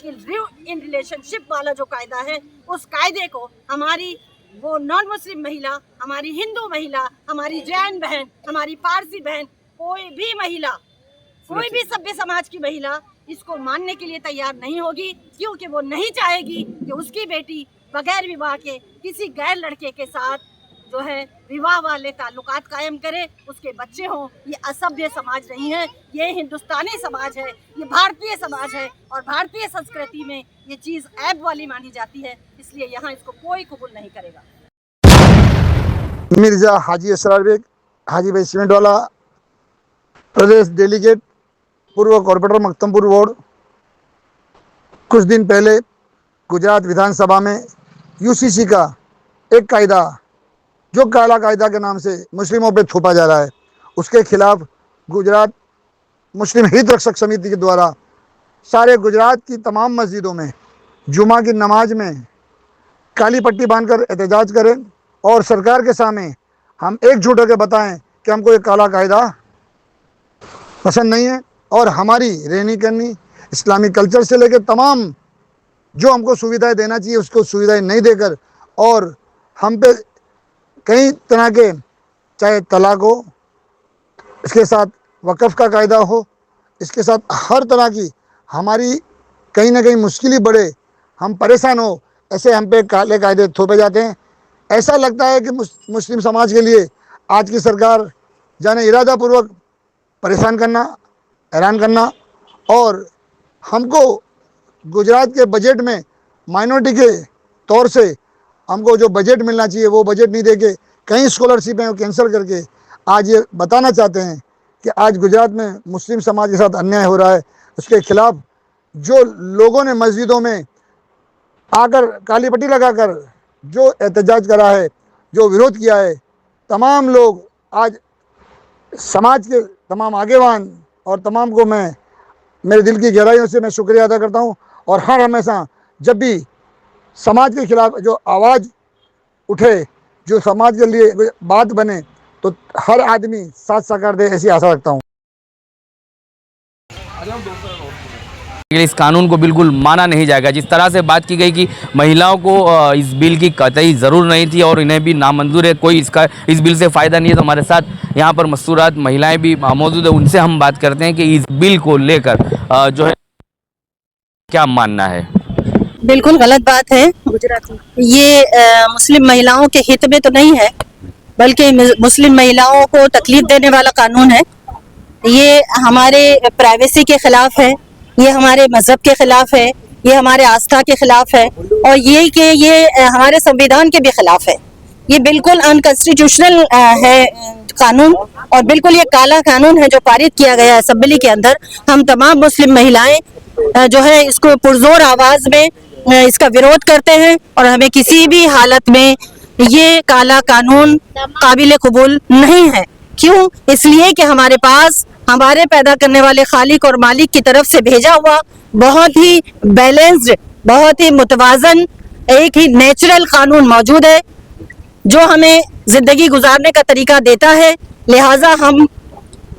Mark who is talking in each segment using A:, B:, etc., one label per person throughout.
A: लेकिन live in relationship वाला जो कायदा है, उस कायदे को हमारी वो नॉन मुस्लिम महिला, हमारी हिंदू महिला, हमारी जैन बहन, हमारी पारसी बहन, कोई भी महिला, कोई भी सभ्य समाज की महिला इसको मानने के लिए तैयार नहीं होगी, क्योंकि वो नहीं चाहेगी कि उसकी बेटी बगैर विवाह के किसी गैर लड़के के साथ जो है विवाह वाले ताल्लुकात कायम करे, उसके बच्चे हों। ये असभ्य समाज नहीं है, ये हिंदुस्तानी समाज है, ये भारतीय समाज है, और भारतीय संस्कृति में ये चीज़ ऐब वाली मानी जाती है, इसलिए यहाँ इसको कोई कबूल नहीं करेगा।
B: मिर्जा हाजी असरार बेग, हाजी भाई सीमेंट वाला, प्रदेश डेलीगेट, पूर्व कॉर्पोरेटर मख्तमपुर वार्ड। कुछ दिन पहले गुजरात विधानसभा में यूसीसी का एक कायदा, जो काला कायदा के नाम से मुस्लिमों पे थोपा जा रहा है, उसके खिलाफ गुजरात मुस्लिम हित रक्षक समिति के द्वारा सारे गुजरात की तमाम मस्जिदों में जुमा की नमाज में काली पट्टी बांधकर एहतजाज करें और सरकार के सामने हम एकजुट होकर बताएं कि हमको ये काला कायदा पसंद नहीं है, और हमारी रहनी करनी इस्लामिक कल्चर से लेकर तमाम जो हमको सुविधाएं देना चाहिए उसको सुविधाएं नहीं देकर, और हम पे कई तरह के, चाहे तलाक हो, इसके साथ वक़्फ़ का कायदा हो, इसके साथ हर तरह की हमारी कहीं ना कहीं मुश्किल बढ़े, हम परेशान हो, ऐसे हम पे काले कायदे थोपे जाते हैं। ऐसा लगता है कि मुस्लिम समाज के लिए आज की सरकार जाने इरादापूर्वक परेशान करना, हैरान करना, और हमको गुजरात के बजट में माइनॉरिटी के तौर से हमको जो बजट मिलना चाहिए वो बजट नहीं देके कई स्कॉलरशिप हैं वो कैंसिल करके आज ये बताना चाहते हैं कि आज गुजरात में मुस्लिम समाज के साथ अन्याय हो रहा है। उसके खिलाफ जो लोगों ने मस्जिदों में आकर काली पट्टी लगाकर जो एहतजाज करा है, जो विरोध किया है, तमाम लोग आज समाज के तमाम आगेवान और तमाम को मैं मेरे दिल की गहराइयों से मैं शुक्रिया अदा करता हूँ। और हर हमेशा जब भी समाज के खिलाफ जो आवाज़ उठे, जो समाज के लिए बात बने, तो हर आदमी साथ साकार दे, ऐसी आशा रखता हूँ।
C: इस कानून को बिल्कुल माना नहीं जाएगा। जिस तरह से बात की गई कि महिलाओं को इस बिल की कतई ज़रूर नहीं थी और इन्हें भी नामंजूर है, कोई इस बिल से फ़ायदा नहीं है, तो हमारे साथ यहाँ पर मस्तूरात महिलाएं भी मौजूद है। उनसे हम बात करते हैं कि इस बिल को लेकर जो है क्या मानना है।
A: बिल्कुल गलत बात है। ये मुस्लिम महिलाओं के हित में तो नहीं है, बल्कि मुस्लिम महिलाओं को तकलीफ देने वाला कानून है। ये हमारे प्राइवेसी के खिलाफ है, ये हमारे मजहब के खिलाफ है, ये हमारे आस्था के खिलाफ है, और ये हमारे संविधान के भी खिलाफ है। ये बिल्कुल अनकॉन्स्टिट्यूशनल है कानून, और बिल्कुल ये काला कानून है जो पारित किया गया है असेंबली के अंदर। हम तमाम मुस्लिम महिलाएं जो है इसको पुरजोर आवाज में इसका विरोध करते हैं, और हमें किसी भी हालत में ये काला कानून काबिल कबूल नहीं है। क्यों? इसलिए कि हमारे पास हमारे पैदा करने वाले खालिक और मालिक की तरफ से भेजा हुआ बहुत ही बैलेंस्ड, बहुत ही मुतवाजन, एक ही नेचुरल कानून मौजूद है जो हमें जिंदगी गुजारने का तरीका देता है। लिहाजा हम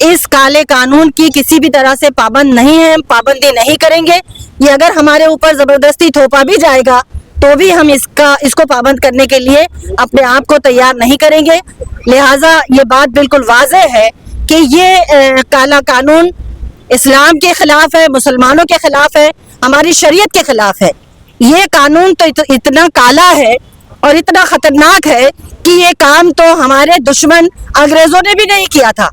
A: इस काले कानून की किसी भी तरह से पाबंद नहीं है, पाबंदी नहीं करेंगे। ये अगर हमारे ऊपर जबरदस्ती थोपा भी जाएगा तो भी हम इसको पाबंद करने के लिए अपने आप को तैयार नहीं करेंगे। लिहाजा ये बात बिल्कुल वाज़ेह है कि ये काला कानून इस्लाम के खिलाफ है, मुसलमानों के खिलाफ है, हमारी शरीयत के खिलाफ है। ये कानून तो इतना काला है और इतना खतरनाक है कि ये काम तो हमारे दुश्मन अंग्रेजों ने भी नहीं किया था।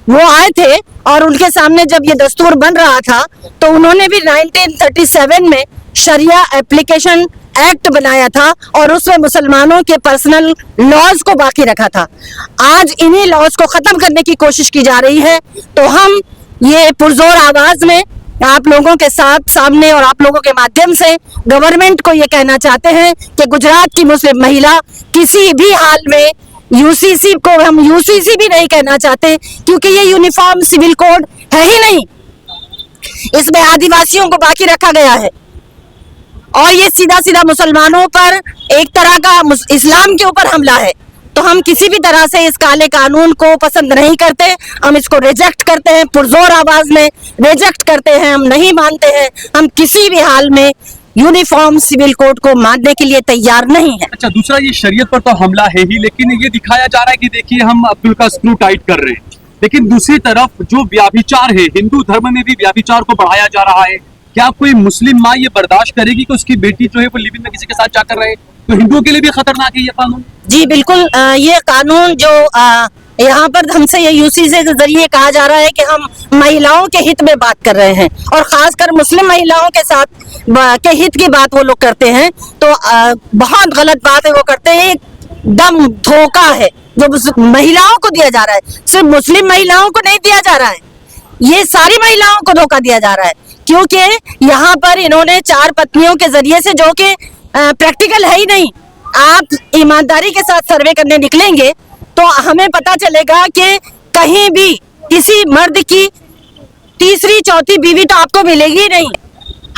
A: वो आए थे और उनके सामने जब ये दस्तूर बन रहा था तो उन्होंने भी 1937 में शरिया एप्लीकेशन एक्ट बनाया था और उसमें मुसलमानों के पर्सनल लॉज को बाकी रखा था। आज इन्हीं लॉज को खत्म करने की कोशिश की जा रही है। तो हम ये पुरजोर आवाज में आप लोगों के साथ सामने और आप लोगों के माध्यम से गवर्नमेंट को ये कहना चाहते हैं कि गुजरात की मुस्लिम महिला किसी भी हाल में यूसीसी को हम यूसीसी भी नहीं कहना चाहते, क्योंकि ये यूनिफॉर्म सिविल कोड है ही नहीं। इसमें आदिवासियों को बाकी रखा गया है और ये सीधा सीधा मुसलमानों पर एक तरह का इस्लाम के ऊपर हमला है। तो हम किसी भी तरह से इस काले कानून को पसंद नहीं करते, हम इसको रिजेक्ट करते हैं, पुरजोर आवाज में रिजेक्ट करते हैं, हम नहीं मानते हैं, हम किसी भी हाल में यूनिफॉर्म सिविल कोड को मानने के लिए तैयार नहीं है।
D: अच्छा, दूसरा ये शरीयत पर तो हमला है ही, लेकिन ये दिखाया जा रहा है कि देखिए हम अब्दुल का स्क्रू टाइट कर रहे हैं, लेकिन दूसरी तरफ जो व्याभिचार है, हिंदू धर्म में भी व्याभिचार को बढ़ाया जा रहा है। क्या कोई मुस्लिम माँ ये बर्दाश्त करेगी कि उसकी बेटी जो है वो लिविंग में किसी के साथ जाकर रहे? तो हिंदुओं के लिए भी खतरनाक है ये कानून।
A: जी बिल्कुल, ये कानून जो यहाँ पर हमसे ये यूसीसी के जरिए कहा जा रहा है कि हम महिलाओं के हित में बात कर रहे हैं और खासकर मुस्लिम महिलाओं के साथ के हित की बात वो लोग करते हैं, तो बहुत गलत बात है वो करते हैं। एकदम धोखा है जो महिलाओं को दिया जा रहा है, सिर्फ मुस्लिम महिलाओं को नहीं दिया जा रहा है, ये सारी महिलाओं को धोखा दिया जा रहा है, क्योंकि यहाँ पर इन्होंने 4 पत्नियों के जरिए से, जो कि प्रैक्टिकल है ही नहीं। आप ईमानदारी के साथ सर्वे करने निकलेंगे तो हमें पता चलेगा कि कहीं भी किसी मर्द की तीसरी चौथी बीवी तो आपको मिलेगी ही नहीं।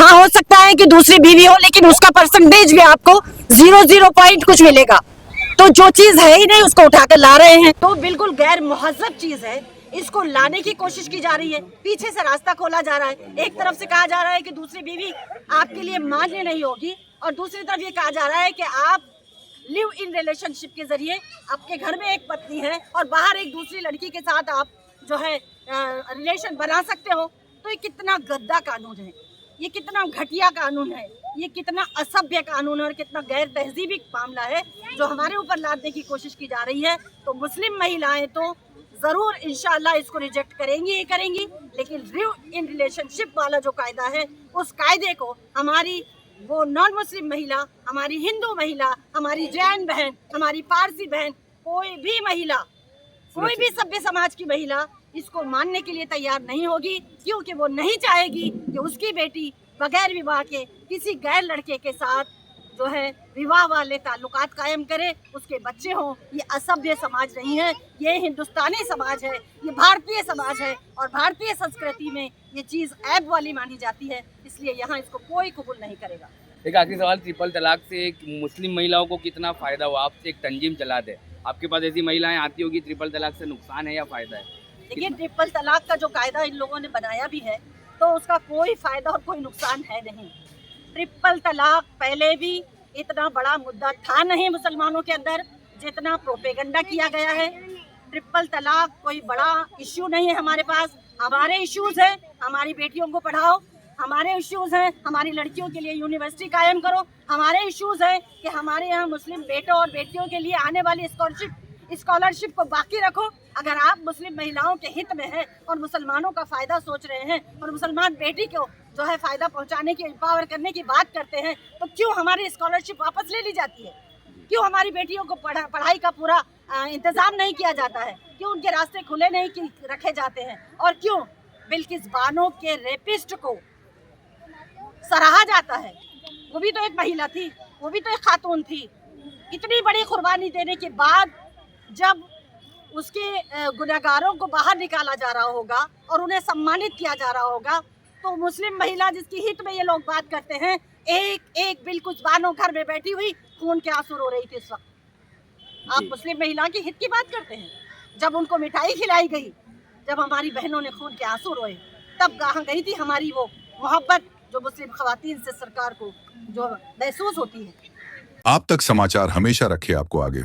A: हाँ, हो सकता है कि दूसरी बीवी हो, लेकिन उसका परसेंटेज भी आपको 0 पॉइंट कुछ मिलेगा। तो जो चीज है ही नहीं उसको उठाकर ला रहे हैं, तो बिल्कुल गैर मुहज़्ज़ब चीज है, इसको लाने की कोशिश की जा रही है, पीछे से रास्ता खोला जा रहा है। एक तरफ से कहा जा रहा है कि दूसरी बीवी आपके लिए मान्य नहीं होगी, और दूसरी तरफ ये कहा जा रहा है कि आप लिव इन रिलेशनशिप के जरिए आपके घर में एक पत्नी है और बाहर एक दूसरी लड़की के साथ आप जो है रिलेशन बना सकते हो। तो ये कितना गद्दा कानून है, ये कितना घटिया कानून है, ये कितना असभ्य कानून है और कितना गैर तहजीबी मामला है जो हमारे ऊपर लादने की कोशिश की जा रही है। तो मुस्लिम महिलाएं तो जरूर इंशाल्लाह इसको रिजेक्ट करेंगी ही करेंगी, लेकिन लिव इन रिलेशनशिप वाला जो कायदा है उस कायदे को हमारी वो नॉन मुस्लिम महिला, हमारी हिंदू महिला, हमारी जैन बहन, हमारी पारसी बहन, कोई भी महिला, कोई भी सभ्य समाज की महिला इसको मानने के लिए तैयार नहीं होगी, क्योंकि वो नहीं चाहेगी कि उसकी बेटी बगैर विवाह के किसी गैर लड़के के साथ जो है विवाह वाले ताल्लुकात कायम करे, उसके बच्चे हों। ये असभ्य समाज नहीं है, ये हिंदुस्तानी समाज है, ये भारतीय समाज है, और भारतीय संस्कृति में ये चीज़ ऐब वाली मानी जाती है, इसलिए यहाँ इसको कोई कबूल नहीं करेगा।
C: एक आखिरी सवाल, ट्रिपल तलाक से एक मुस्लिम महिलाओं को कितना फ़ायदा हुआ? आपसे एक तंजीम चला दे, आपके पास ऐसी महिलाएं आती होगी, ट्रिपल तलाक से नुकसान है या फ़ायदा है?
A: देखिए, ट्रिपल तलाक का जो कायदा इन लोगों ने बनाया भी है तो उसका कोई फ़ायदा और कोई नुकसान है नहीं। ट्रिपल तलाक पहले भी इतना बड़ा मुद्दा था नहीं मुसलमानों के अंदर जितना प्रोपेगेंडा किया गया है। ट्रिपल तलाक कोई बड़ा इश्यू नहीं है हमारे पास। हमारे इश्यूज़ हैं, हमारी बेटियों को पढ़ाओ, हमारे इश्यूज़ हैं हमारी लड़कियों के लिए यूनिवर्सिटी कायम करो, हमारे इश्यूज़ हैं कि हमारे यहाँ मुस्लिम बेटों और बेटियों के लिए आने वाली स्कॉलरशिप को बाकी रखो। अगर आप मुस्लिम महिलाओं के हित में हैं और मुसलमानों का फ़ायदा सोच रहे हैं और मुसलमान बेटी को जो है फ़ायदा पहुंचाने की, एम्पावर करने की बात करते हैं, तो क्यों हमारी स्कॉलरशिप वापस ले ली जाती है? क्यों हमारी बेटियों को पढ़ाई का पूरा इंतज़ाम नहीं किया जाता है? क्यों उनके रास्ते खुले नहीं रखे जाते हैं? और क्यों बिल्किस बानो के रेपिस्ट को सराहा जाता है? वो भी तो एक महिला थी, वो भी तो एक खातून थी। इतनी बड़ी कुर्बानी देने के बाद जब उसके गुनहगारों को बाहर निकाला जा रहा होगा और उन्हें सम्मानित किया जा रहा होगा, तो मुस्लिम महिला जिसकी हित में ये लोग बात करते हैं, एक एक बिल्कुस बानो घर में बैठी हुई खून के आंसू रो रही थी इस वक्त। आप मुस्लिम महिला की हित की बात करते हैं? जब उनको मिठाई खिलाई गई, जब हमारी बहनों ने खून के आंसू रोए, तब कहाँ गई थी हमारी वो मोहब्बत जो मुस्लिम खवातीन से सरकार को जो महसूस होती है?
E: आप तक समाचार हमेशा रखे आपको आगे।